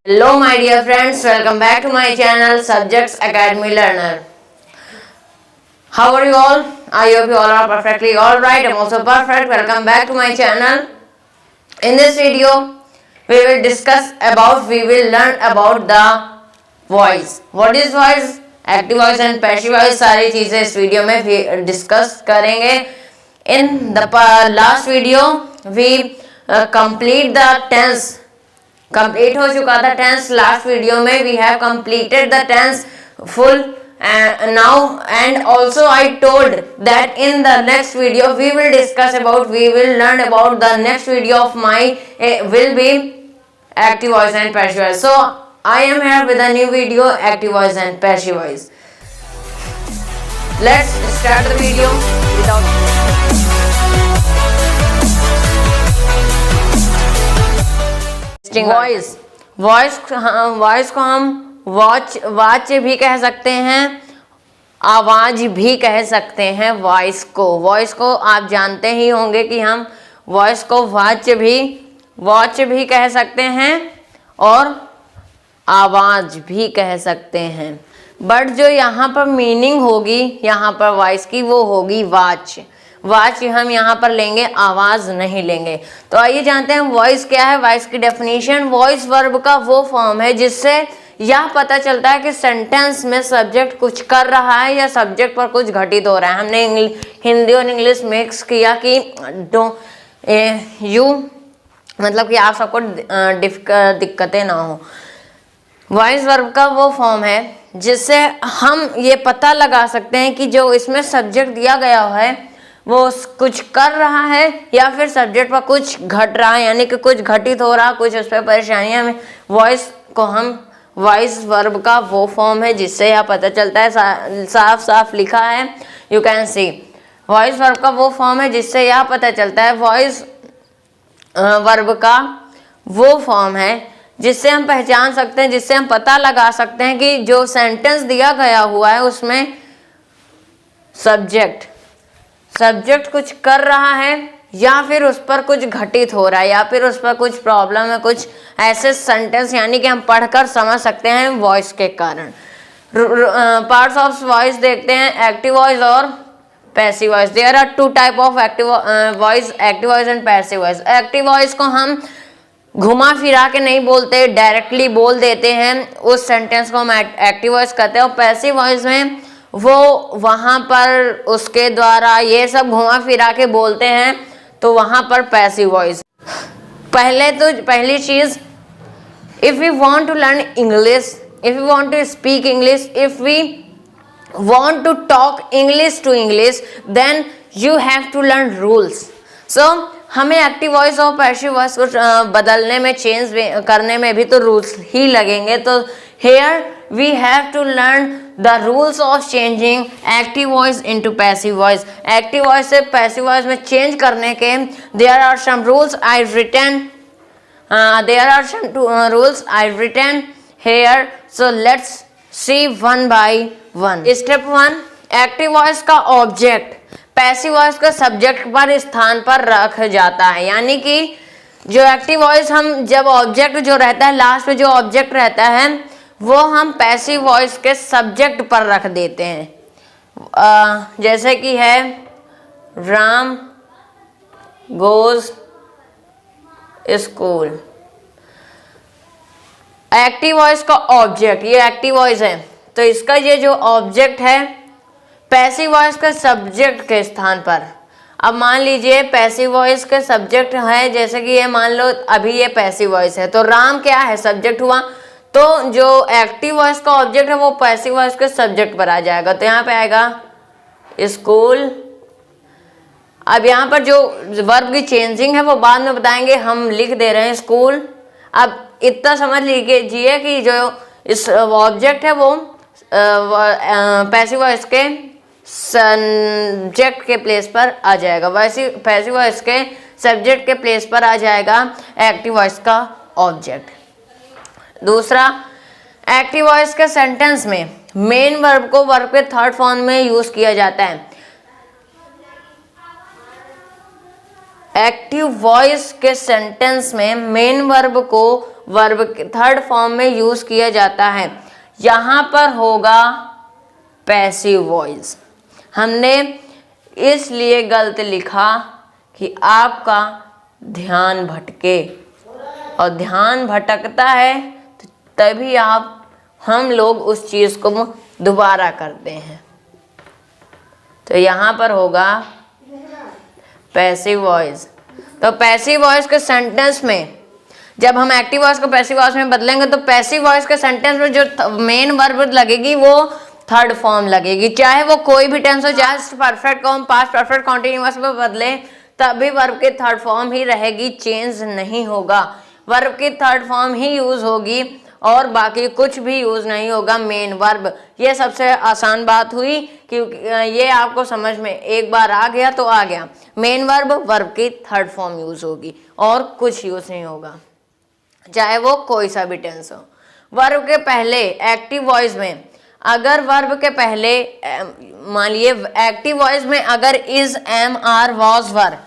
Hello my dear friends, welcome back to my channel Subjects Academy Learner. How are you all? I hope you all are perfectly alright. I'm also perfect. Welcome back to my channel. In this video, we will learn about the voice. What is voice? Active voice and passive voice सारी चीजें इस video में discuss करेंगे. In the last video, we complete the tense. Complete हो चुका था tense last video में. We have completed the tense full now and also I told that in the next video we will learn about the next video of my will be active voice and passive voice. So I am here with a new video active voice and passive voice. Let's start the video without voice को हम watch भी कह सकते हैं, आवाज भी कह सकते हैं. वॉइस को आप जानते ही होंगे कि हम वॉइस को वॉच भी कह सकते हैं और आवाज भी कह सकते हैं. बट जो यहाँ पर मीनिंग होगी यहाँ पर वॉइस की वो होगी वाच हम यहाँ पर लेंगे, आवाज नहीं लेंगे. तो आइए जानते हैं वॉइस क्या है. वॉइस की डेफिनेशन, वॉइस वर्ब का वो फॉर्म है जिससे यह पता चलता है कि सेंटेंस में सब्जेक्ट कुछ कर रहा है या सब्जेक्ट पर कुछ घटित हो रहा है. हमने हिंदी और इंग्लिश मिक्स किया कि मतलब कि आप सबको दिक्कतें ना हो. वॉइस वर्ब का वो फॉर्म है जिससे हम ये पता लगा सकते हैं कि जो इसमें सब्जेक्ट दिया गया है वो कुछ कर रहा है या फिर सब्जेक्ट पर कुछ घट रहा है, यानी कि कुछ घटित हो रहा, कुछ उस पर परेशानियां में. वॉइस वर्ब का वो फॉर्म है जिससे यह पता चलता है. साफ लिखा है, you can see. Voice verb का वो फॉर्म है जिससे यह पता चलता है. वॉइस वर्ब का वो फॉर्म है जिससे हम पहचान सकते हैं, जिससे हम पता लगा सकते हैं कि जो सेंटेंस दिया गया हुआ है उसमें सब्जेक्ट कुछ कर रहा है या फिर उस पर कुछ घटित हो रहा है या फिर उस पर कुछ प्रॉब्लम है. कुछ ऐसे सेंटेंस यानी कि हम पढ़कर समझ सकते हैं वॉइस के कारण. पार्ट्स ऑफ वॉइस देखते हैं, एक्टिव वॉइस और passive voice. There are two type of active voice and passive voice. Active voice को हम घुमा फिरा के नहीं बोलते, डायरेक्टली बोल देते हैं, उस सेंटेंस को हम एक्टिव वॉइस कहते हैं. और पैसिव वॉइस में वो वहाँ पर उसके द्वारा ये सब घुमा फिरा के बोलते हैं, तो वहाँ पर पैसिव वॉइस. पहली चीज, if we want to learn English, if we want to speak English, if we want to talk English to English, then you have to learn rules. So हमें एक्टिव वॉइस और passive voice को बदलने में, change करने में भी तो rules ही लगेंगे. तो here we have to learn the rules of changing active voice into passive voice. Active voice से passive voice में change करने के there are some rules I've written here. So let's see one by one. Step 1, active voice का object passive voice का subject पर स्थान पर रख जाता है. यानी कि जो एक्टिव वॉइस हम जब ऑब्जेक्ट जो रहता है, लास्ट में जो ऑब्जेक्ट रहता है वो हम पैसिव वॉइस के सब्जेक्ट पर रख देते हैं. जैसे कि है Ram goes school. Active voice का ऑब्जेक्ट, ये एक्टिव वॉइस है तो इसका ये जो ऑब्जेक्ट है पैसिव वॉइस के सब्जेक्ट के स्थान पर. अब मान लीजिए पैसिव वॉइस के सब्जेक्ट है, जैसे कि ये मान लो अभी ये पैसिव वॉइस है तो राम क्या है, सब्जेक्ट हुआ. तो जो एक्टिव वॉइस का ऑब्जेक्ट है वो पैसिव वॉइस के सब्जेक्ट पर आ जाएगा. तो यहाँ पे आएगा स्कूल. अब यहाँ पर जो वर्ब की चेंजिंग है वो बाद में बताएंगे, हम लिख दे रहे हैं स्कूल. अब इतना समझ लीजिए कि जो इस ऑब्जेक्ट है वो पैसिव वॉइस के सब्जेक्ट के प्लेस पर आ जाएगा, वैसे पैसिव वॉइस के सब्जेक्ट के प्लेस पर आ जाएगा एक्टिव वॉइस का ऑब्जेक्ट. दूसरा, एक्टिव वॉइस के सेंटेंस में मेन वर्ब को वर्ब के थर्ड फॉर्म में यूज किया जाता है. एक्टिव वॉइस के सेंटेंस में मेन वर्ब को वर्ब के थर्ड फॉर्म में यूज किया जाता है। यहाँ पर होगा पैसिव वॉइस। हमने इसलिए गलत लिखा कि आपका ध्यान भटके, और ध्यान भटकता है तो तभी हम लोग उस चीज को दोबारा करते हैं। तो यहाँ पर होगा पैसिव वॉइस। तो पैसिव वॉइस के सेंटेंस में जब हम एक्टिव वॉइस को पैसिव वॉइस में बदलेंगे तो पैसिव वॉइस के सेंटेंस में जो मेन वर्ब लगेगी वो थर्ड फॉर्म लगेगी। चाहे वो कोई भी टेंस हो, चाहे परफेक्ट को हम पास्ट परफेक्ट कॉन्टिन्यूअस में बदले तभी वर्ब की थर्ड फॉर्म ही रहेगी, चेंज नहीं होगा। वर्ब की थर्ड फॉर्म ही यूज होगी और बाकी कुछ भी यूज नहीं होगा मेन वर्ब। ये सबसे आसान बात हुई क्योंकि ये आपको समझ में एक बार आ गया तो आ गया। मेन वर्ब की थर्ड फॉर्म यूज होगी और कुछ यूज नहीं होगा, चाहे वो कोई सा भी टेंस हो। वर्ब के पहले एक्टिव वॉइस में अगर वर्ब के पहले मान लिए एक्टिव वॉइस में अगर इज, एम, आर, वॉज, वर,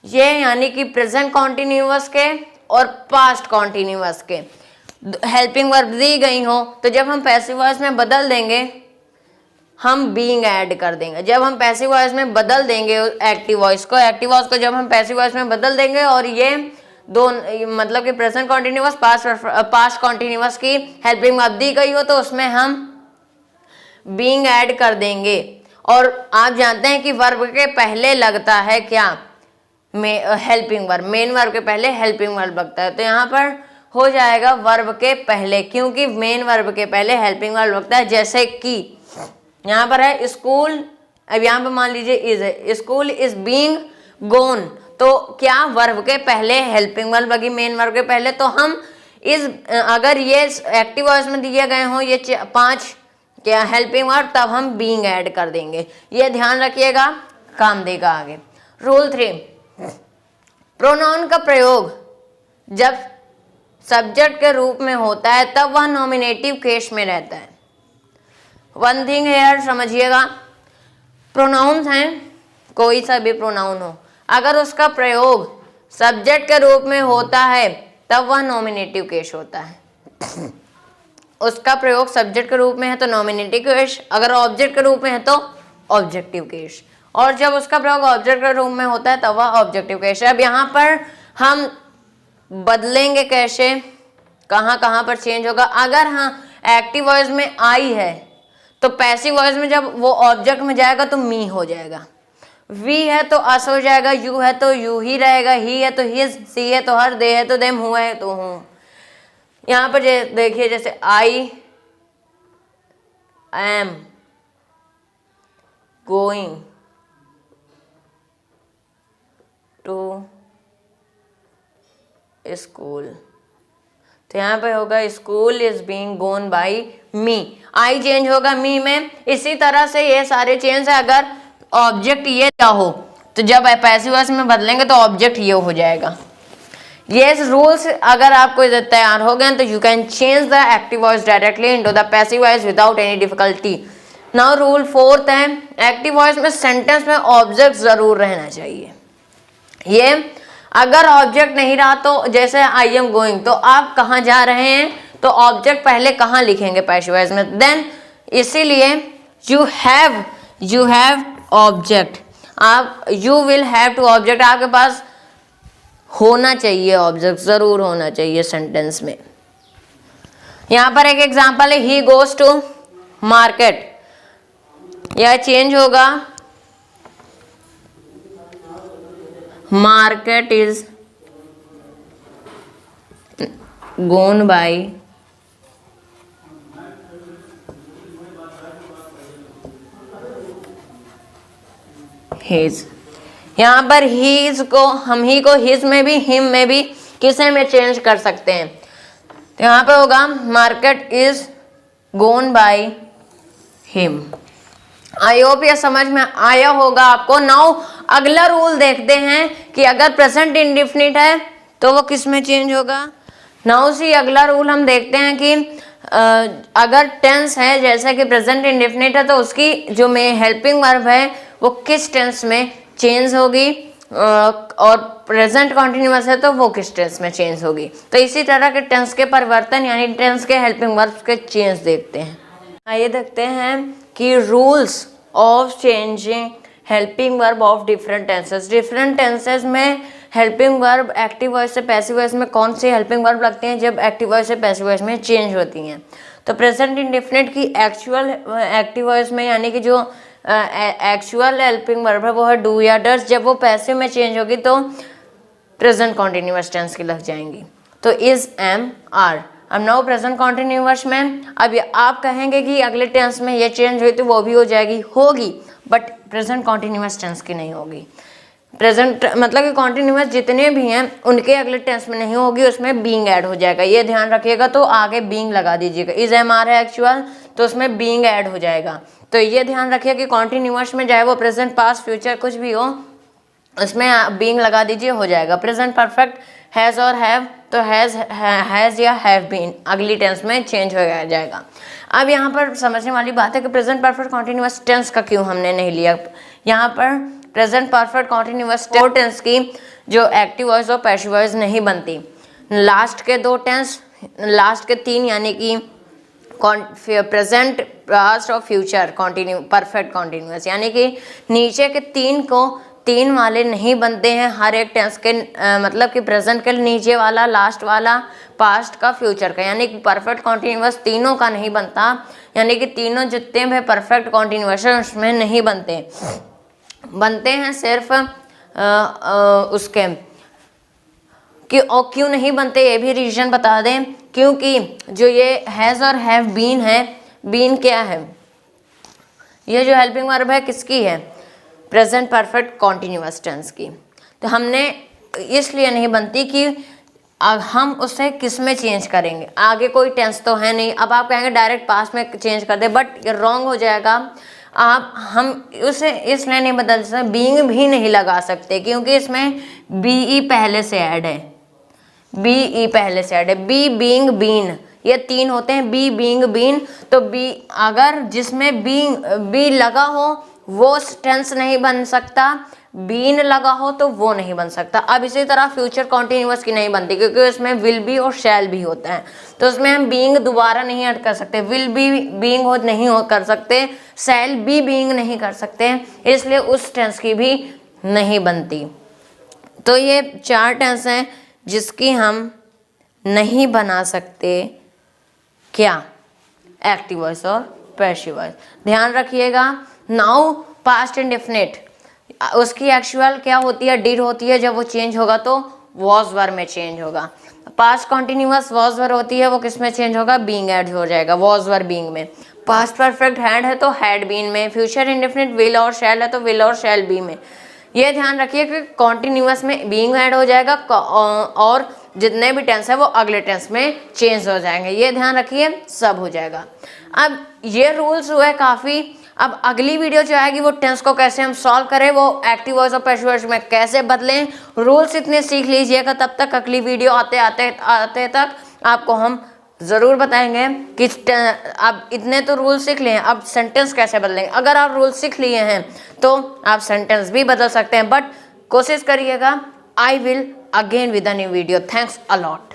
ये यानी कि प्रेजेंट कॉन्टिन्यूअस के और पास्ट कॉन्टिन्यूअस के हेल्पिंग वर्ब दी गई हो तो जब हम पैसिव वॉइस में बदल देंगे हम बीइंग ऐड कर देंगे। जब हम पैसिव वॉइस में बदल देंगे एक्टिव वॉइस को जब हम पैसिव वॉइस में बदल देंगे और ये दो मतलब कि प्रेजेंट कॉन्टिन्यूअस पास्ट कॉन्टिन्यूअस की हेल्पिंग वर्ब दी गई हो तो उसमें हम बीइंग ऐड कर देंगे। और आप जानते हैं कि वर्ब के पहले लगता है क्या, हेल्पिंग वर्ब। मेन वर्ब के पहले हेल्पिंग वर्ब लगता है, तो यहाँ पर हो जाएगा वर्ब के पहले, क्योंकि मेन वर्ब के पहले हेल्पिंग वर्ब लगता है। जैसे कि यहाँ पर है स्कूल, अब यहाँ पर मान लीजिए इज है, स्कूल इज बीइंग गोन, तो क्या वर्ब के पहले हेल्पिंग वर्ब लगी मेन वर्ब के पहले, तो हम इस अगर ये एक्टिव वॉइस में दिए गए हों ये 5 क्या हेल्पिंग वर्ब तब हम बीइंग ऐड कर देंगे। ये ध्यान रखिएगा, काम देगा आगे। रूल 3, प्रोनाउन का प्रयोग जब सब्जेक्ट के रूप में होता है तब वह नॉमिनेटिव केस में रहता है। वन थिंग हेयर समझिएगा, प्रोनाउंस हैं कोई सा भी प्रोनाउन हो, अगर उसका प्रयोग सब्जेक्ट के रूप में होता है तब वह नॉमिनेटिव केस होता है। उसका प्रयोग सब्जेक्ट के रूप में है तो नॉमिनेटिव केस, अगर ऑब्जेक्ट के रूप में है तो ऑब्जेक्टिव केस, और जब उसका प्रयोग ऑब्जेक्ट के रूप में होता है तब वह ऑब्जेक्टिव केस है। अब यहाँ पर हम बदलेंगे कैसे, कहाँ कहाँ पर चेंज होगा। अगर हाँ एक्टिव वॉइस में आई है तो पैसिव वॉइस में जब वो ऑब्जेक्ट में जाएगा तो मी हो जाएगा, वी है तो अस हो जाएगा, यू है तो यू ही रहेगा, ही है तो हिज, सी है तो हर, दे है तो देम, हुआ है तो हूँ। यहाँ पर देखिए जैसे I am going to school, तो यहाँ पे होगा school is being gone by me, I change होगा मी में। इसी तरह से ये सारे चेंज है। अगर ऑब्जेक्ट ये क्या हो तो जब पैसिव वॉइस में बदलेंगे तो ऑब्जेक्ट ये हो जाएगा। ये रूल्स अगर आपको तैयार हो गए तो you can change the active voice directly into the passive voice without any difficulty. Now rule 4 है, एक्टिव वॉइस में सेंटेंस में ऑब्जेक्ट जरूर रहना चाहिए। ये अगर ऑब्जेक्ट नहीं रहा तो जैसे आई एम गोइंग, तो आप कहाँ जा रहे हैं तो ऑब्जेक्ट पहले कहाँ लिखेंगे पैसिव वॉइस में, देन इसीलिए यू हैव ऑब्जेक्ट, आप you will have to object, आपके पास होना चाहिए ऑब्जेक्ट, जरूर होना चाहिए सेंटेंस में। यहां पर एक एग्जांपल है, ही गोज टू मार्केट, यह चेंज होगा market is gone by his. यहाँ पर हीज को हम ही को हिज में भी हिम में भी किसे में चेंज कर सकते हैं, तो यहाँ पे होगा market is gone by him. I hope ये समझ में आया होगा आपको। नाउ अगला रूल देखते हैं कि अगर प्रेजेंट इंडेफिनिट है तो वो किस में चेंज होगा। नाउ सी अगला रूल हम देखते हैं कि अगर टेंस है जैसे कि प्रेजेंट इंडेफिनिट है तो उसकी जो में हेल्पिंग वर्ब है वो किस टेंस में चेंज होगी। और प्रेजेंट कॉन्टिन्यूअस है तो वो किस टेंस में चेंज होगी। तो इसी तरह के टेंस के परिवर्तन यानी टेंस के हेल्पिंग वर्ब्स के चेंज देखते हैं। आइए देखते हैं कि rules of changing helping verb of different tenses. Different tenses में हेल्पिंग वर्ब एक्टिव वॉइस से पैसिव वॉइस में कौन सी हेल्पिंग वर्ब लगते हैं जब एक्टिव वॉइस से पैसिव वॉइस में चेंज होती हैं। तो प्रेजेंट इंडेफिनिट की एक्चुअल एक्टिव वॉइस में यानी कि जो एक्चुअल हेल्पिंग वर्ब है वो है डू या डज, जब वो पैसिव में चेंज होगी तो प्रेजेंट कॉन्टिन्यूअस टेंस की लग जाएंगी। तो इज, एम, आर। अब नाउ प्रेजेंट कॉन्टिन्यूअस में अब आप कहेंगे कि अगले टेंस में ये चेंज हुई तो वो भी हो जाएगी, होगी, बट प्रेजेंट कॉन्टिन्यूअस टेंस की नहीं होगी। प्रेजेंट मतलब कि कॉन्टिन्यूअस जितने भी हैं उनके अगले टेंस में नहीं होगी, उसमें बीइंग ऐड हो जाएगा, ये ध्यान रखिएगा। तो आगे बीइंग लगा दीजिएगा। इज, एम, आर है एक्चुअल तो उसमें बीइंग ऐड हो जाएगा। तो ये ध्यान रखिए कि कॉन्टिन्यूअस में चाहे वो प्रेजेंट, पास्ट, फ्यूचर कुछ भी हो उसमें बीइंग लगा दीजिए, हो जाएगा। प्रेजेंट परफेक्ट हैज़ और हैव तो हैज़ या हैव बीन अगली टेंस में चेंज हो जाएगा। अब यहाँ पर समझने वाली बात है कि प्रेजेंट परफेक्ट कॉन्टिन्यूअस टेंस का क्यों हमने नहीं लिया। यहाँ पर प्रेजेंट परफेक्ट कॉन्टिन्यूअस टेंस की जो एक्टिव वॉइस और पैसिव वॉइस नहीं बनती। लास्ट के दो टेंस, लास्ट के तीन यानी कि प्रेजेंट, पास्ट और फ्यूचर परफेक्ट कॉन्टिन्यूअस यानी कि नीचे के तीन वाले नहीं बनते हैं हर एक टेंस के, मतलब कि प्रेजेंट के नीचे वाला, लास्ट वाला, पास्ट का, फ्यूचर का, यानी कि परफेक्ट कॉन्टिन्यूअस तीनों का नहीं बनता। यानी कि तीनों जितने भी परफेक्ट कॉन्टिन्यूअस है उसमें नहीं बनते हैं सिर्फ उसके क्यों नहीं बनते ये भी रीजन बता दें। क्योंकि जो ये हैज़ और हैव बीन है, बीन क्या है, ये जो हेल्पिंग वर्ब है किसकी है, प्रेजेंट परफेक्ट कॉन्टिन्यूअस टेंस की। तो हमने इसलिए नहीं बनती कि हम उसे किस में चेंज करेंगे, आगे कोई टेंस तो है नहीं। अब आप कहेंगे डायरेक्ट पास्ट में चेंज कर दे, बट ये रॉन्ग हो जाएगा। हम उसे इसलिए नहीं बदल सकते, बीइंग भी नहीं लगा सकते क्योंकि इसमें बीई पहले से ऐड है, बीई पहले से ऐड है। बी, बीइंग, बीन ये तीन होते हैं, बी, बीइंग, बीन। तो बी अगर जिसमें बी लगा हो वो टेंस नहीं बन सकता, बीन लगा हो तो वो नहीं बन सकता। अब इसी तरह फ्यूचर कॉन्टिन्यूअस की नहीं बनती क्योंकि उसमें विल बी और शैल भी होता है, तो उसमें हम बीइंग दोबारा नहीं ऐड कर सकते, विल बी बीइंग हो नहीं हो कर सकते, शैल बी बीइंग नहीं कर सकते, इसलिए उस टेंस की भी नहीं बनती। तो ये चार टेंस हैं जिसकी हम नहीं बना सकते, क्या, एक्टिव वॉइस और पैसिव वॉइस। ध्यान रखिएगा। नाउ पास्ट इंडेफिनिट उसकी एक्चुअल क्या होती है, डिड होती है, जब वो चेंज होगा तो वॉज वर्ब में चेंज होगा। पास्ट कॉन्टिन्यूअस वॉज वर्ब होती है, वो किस में चेंज होगा, बीइंग ऐड हो जाएगा, वॉज वर्ब बीइंग में। पास्ट परफेक्ट हैड है तो हैड बीन में, फ्यूचर इंडेफिनिट विल और शैल है तो विल और शैल बी में। ये ध्यान रखिए कि कॉन्टिन्यूअस में बीइंग ऐड हो जाएगा और जितने भी टेंस है वो अगले टेंस में चेंज हो जाएंगे, ये ध्यान रखिए, सब हो जाएगा। अब ये रूल्स हुए काफ़ी। अब अगली वीडियो जो आएगी वो टेंस को कैसे हम सॉल्व करें, वो एक्टिव वॉइस और पैसिव वॉइस में कैसे बदलें, रूल्स इतने सीख लीजिएगा। तब तक अगली वीडियो आते तक आपको हम ज़रूर बताएंगे कि आप इतने तो रूल सीख लिए हैं, अब सेंटेंस कैसे बदलेंगे। अगर आप रूल सीख लिए हैं तो आप सेंटेंस भी बदल सकते हैं, बट कोशिश करिएगा। I will again with a new video. Thanks a lot.